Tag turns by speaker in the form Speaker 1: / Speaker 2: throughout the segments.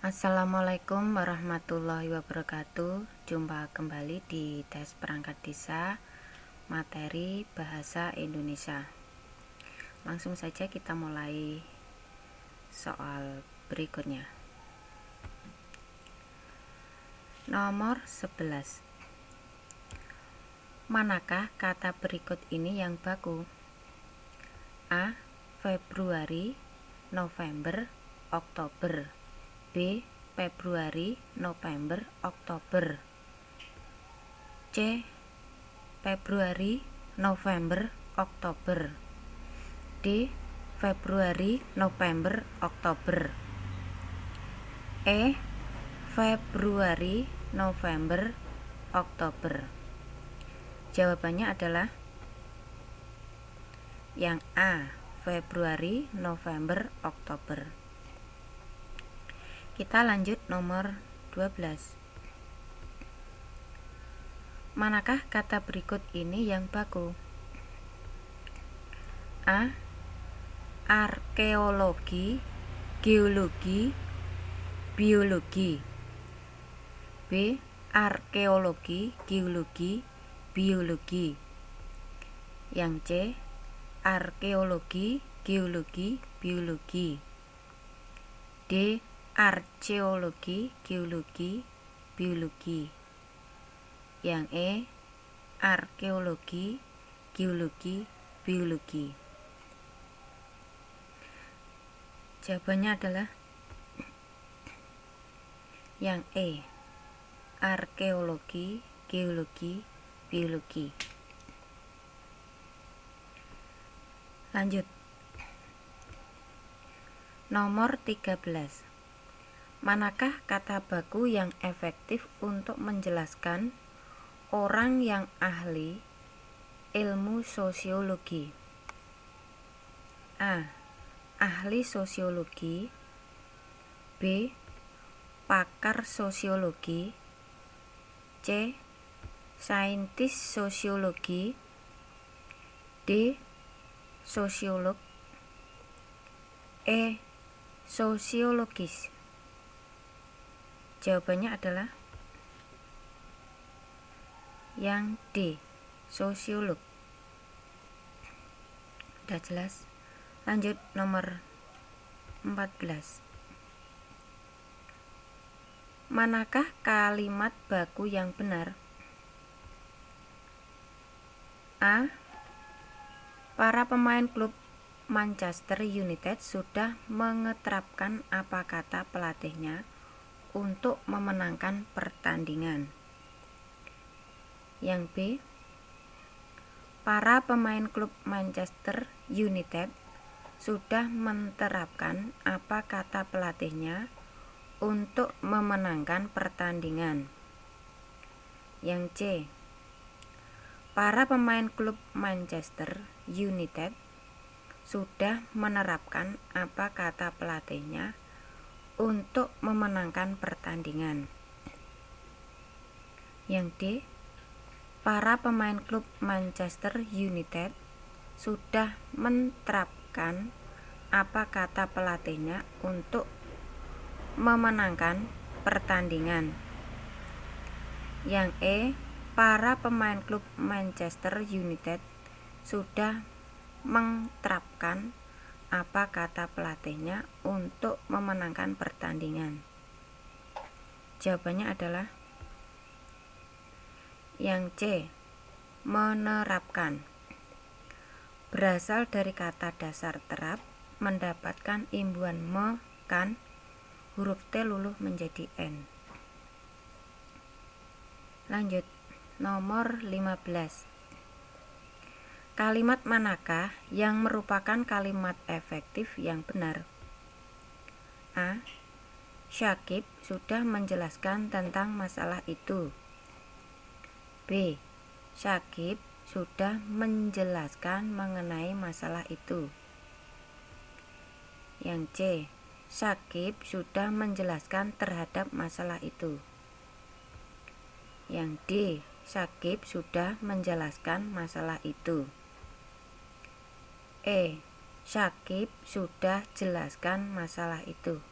Speaker 1: Assalamualaikum warahmatullahi wabarakatuh. Jumpa kembali di tes perangkat desa materi bahasa Indonesia. Langsung saja kita mulai soal berikutnya. Nomor 11. Manakah kata berikut ini yang baku? A. Februari, November, Oktober. B. Februari, November, Oktober. C. Februari, November, Oktober. D. Februari, November, Oktober. E. Februari, November, Oktober. Jawabannya adalah yang A. Februari, November, Oktober. Kita lanjut nomor 12. Manakah kata berikut ini yang baku? A. Arkeologi, geologi, biologi. B. Arkeologi, geologi, biologi. Yang C. Arkeologi, geologi, biologi. D. Arkeologi, geologi, biologi. Yang E. Arkeologi, geologi, biologi. Jawabannya adalah yang E. Arkeologi, geologi, biologi. Lanjut. Nomor 13. Manakah kata baku yang efektif untuk menjelaskan orang yang ahli ilmu sosiologi? A. Ahli sosiologi. B. Pakar sosiologi. C. Saintis sosiologi. D. Sosiolog. E. Sosiologis. Jawabannya adalah yang D. Sosiolog. Udah jelas? Lanjut nomor 14. Manakah kalimat baku yang benar? A. Para pemain klub Manchester United sudah mengeterapkan apa kata pelatihnya untuk memenangkan pertandingan. Yang B. Para pemain klub Manchester United sudah menerapkan apa kata pelatihnya untuk memenangkan pertandingan. Yang C. Para pemain klub Manchester United sudah menerapkan apa kata pelatihnya untuk memenangkan pertandingan. Yang D. Para pemain klub Manchester United sudah menerapkan apa kata pelatihnya untuk memenangkan pertandingan. Yang E. Para pemain klub Manchester United sudah menerapkan apa kata pelatihnya untuk memenangkan pertandingan. Jawabannya adalah yang C. Menerapkan. Berasal dari kata dasar terap, mendapatkan imbuhan me, kan, huruf T luluh menjadi N. Lanjut. Nomor 15. Kalimat manakah yang merupakan kalimat efektif yang benar? A. Syakib sudah menjelaskan tentang masalah itu. B. Syakib sudah menjelaskan mengenai masalah itu. Yang C. Syakib sudah menjelaskan terhadap masalah itu. Yang D. Syakib sudah menjelaskan masalah itu. E. Syakib sudah jelaskan masalah itu.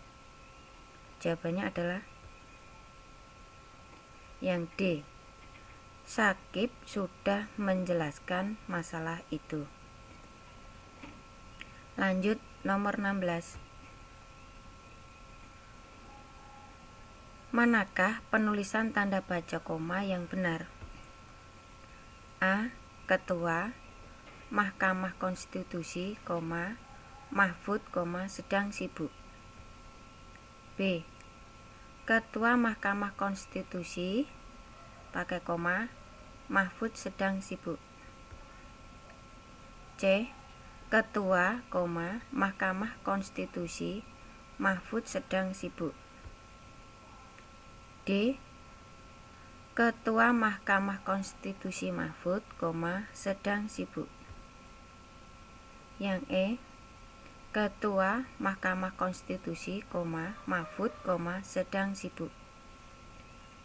Speaker 1: Jawabannya adalah yang D. Syakib sudah menjelaskan masalah itu. Lanjut nomor 16. Manakah penulisan tanda baca koma yang benar? A. Ketua Mahkamah Konstitusi, Mahfud, sedang sibuk. B. Ketua Mahkamah Konstitusi, pakai koma, Mahfud sedang sibuk. C. Ketua, Mahkamah Konstitusi, Mahfud sedang sibuk. D. Ketua Mahkamah Konstitusi Mahfud, sedang sibuk. Yang E. Ketua Mahkamah Konstitusi, Mahfud, sedang sibuk.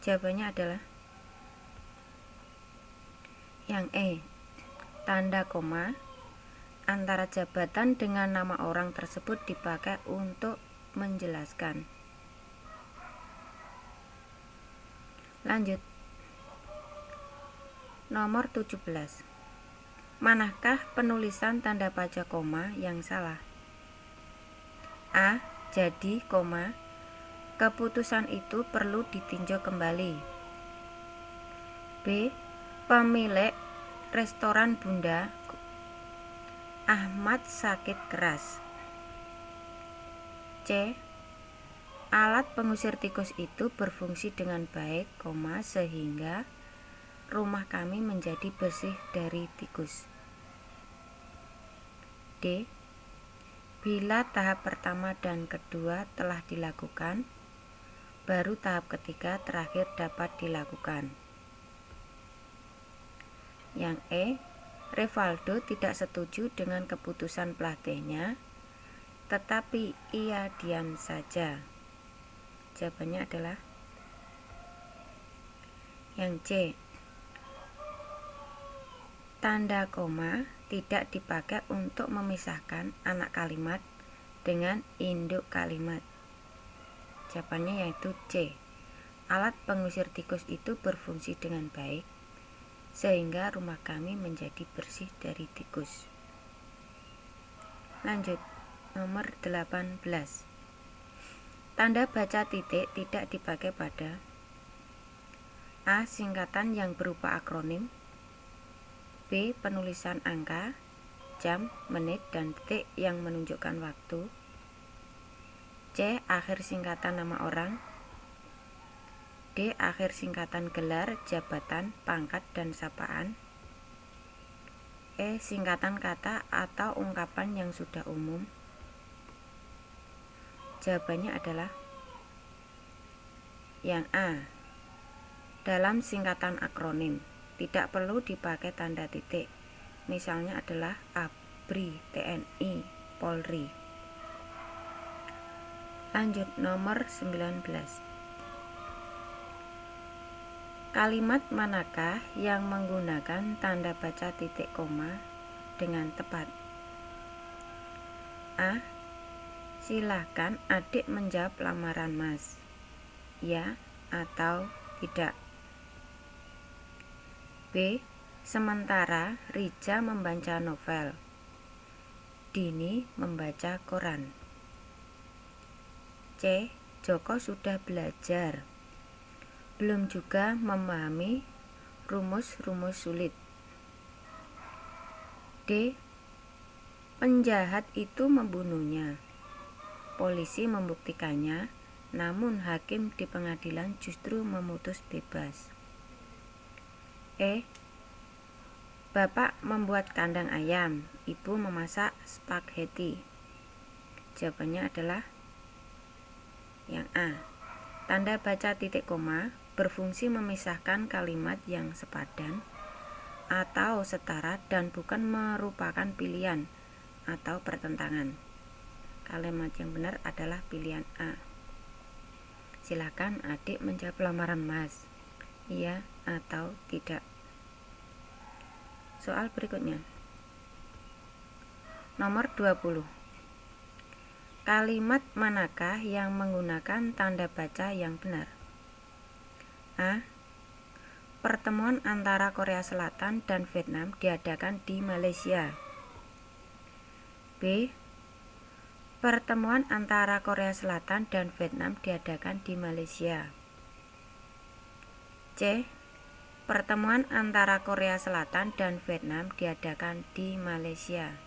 Speaker 1: Jawabannya adalah yang E. Tanda koma antara jabatan dengan nama orang tersebut dipakai untuk menjelaskan. Lanjut. Nomor 17. Manakah penulisan tanda baca koma yang salah? A. Jadi, keputusan itu perlu ditinjau kembali. B. Pemilik restoran Bunda Ahmad sakit keras. C. Alat pengusir tikus itu berfungsi dengan baik, sehingga rumah kami menjadi bersih dari tikus. D. Bila tahap pertama dan kedua telah dilakukan, baru tahap ketiga terakhir dapat dilakukan. Yang E. Rivaldo tidak setuju dengan keputusan pelatihnya, tetapi ia diam saja. Jawabannya adalah yang C. Tanda koma tidak dipakai untuk memisahkan anak kalimat dengan induk kalimat. Jawabannya yaitu C. Alat pengusir tikus itu berfungsi dengan baik, sehingga rumah kami menjadi bersih dari tikus. Lanjut, nomor 18. Tanda baca titik tidak dipakai pada A. Singkatan yang berupa akronim. B. Penulisan angka, jam, menit, dan detik yang menunjukkan waktu. C. Akhir singkatan nama orang. D. Akhir singkatan gelar, jabatan, pangkat, dan sapaan. E. Singkatan kata atau ungkapan yang sudah umum. Jawabannya adalah yang A. Dalam singkatan akronim tidak perlu dipakai tanda titik. Misalnya adalah ABRI, TNI, Polri. Lanjut, nomor 19. Kalimat manakah yang menggunakan tanda baca titik koma dengan tepat? A. Silahkan adik menjawab lamaran Mas. Ya atau tidak. B. Sementara Rija membaca novel, Dini membaca koran. C. Joko sudah belajar, belum juga memahami rumus-rumus sulit. D. Penjahat itu membunuhnya, polisi membuktikannya, namun hakim di pengadilan justru memutus bebas. E. Bapak membuat kandang ayam, ibu memasak spaghetti. Jawabannya adalah yang A. Tanda baca titik koma berfungsi memisahkan kalimat yang sepadan atau setara dan bukan merupakan pilihan atau pertentangan. Kalimat yang benar adalah pilihan A. Silakan adik menjawab lamaran Mas. Iya atau tidak. Soal berikutnya. Nomor 20. Kalimat manakah yang menggunakan tanda baca yang benar? A. Pertemuan antara Korea Selatan dan Vietnam diadakan di Malaysia. B. Pertemuan antara Korea Selatan dan Vietnam diadakan di Malaysia. C. Pertemuan antara Korea Selatan dan Vietnam diadakan di Malaysia.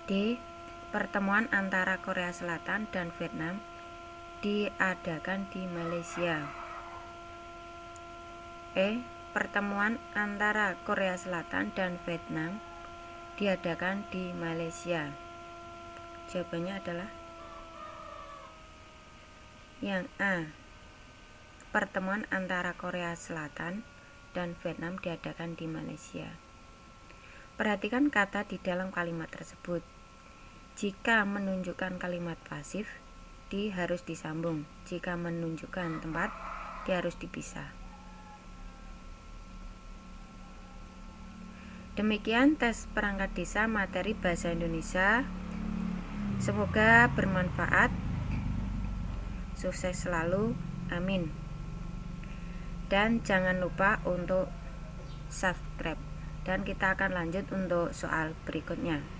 Speaker 1: D. Pertemuan antara Korea Selatan dan Vietnam diadakan di Malaysia. E. Pertemuan antara Korea Selatan dan Vietnam diadakan di Malaysia. Jawabannya adalah yang A. Pertemuan antara Korea Selatan dan Vietnam diadakan di Malaysia. Perhatikan kata di dalam kalimat tersebut. Jika menunjukkan kalimat pasif, di harus disambung. Jika menunjukkan tempat, di harus dipisah. Demikian tes perangkat desa materi bahasa Indonesia. Semoga bermanfaat. Sukses selalu. Amin. Dan jangan lupa untuk subscribe. Dan kita akan lanjut untuk soal berikutnya.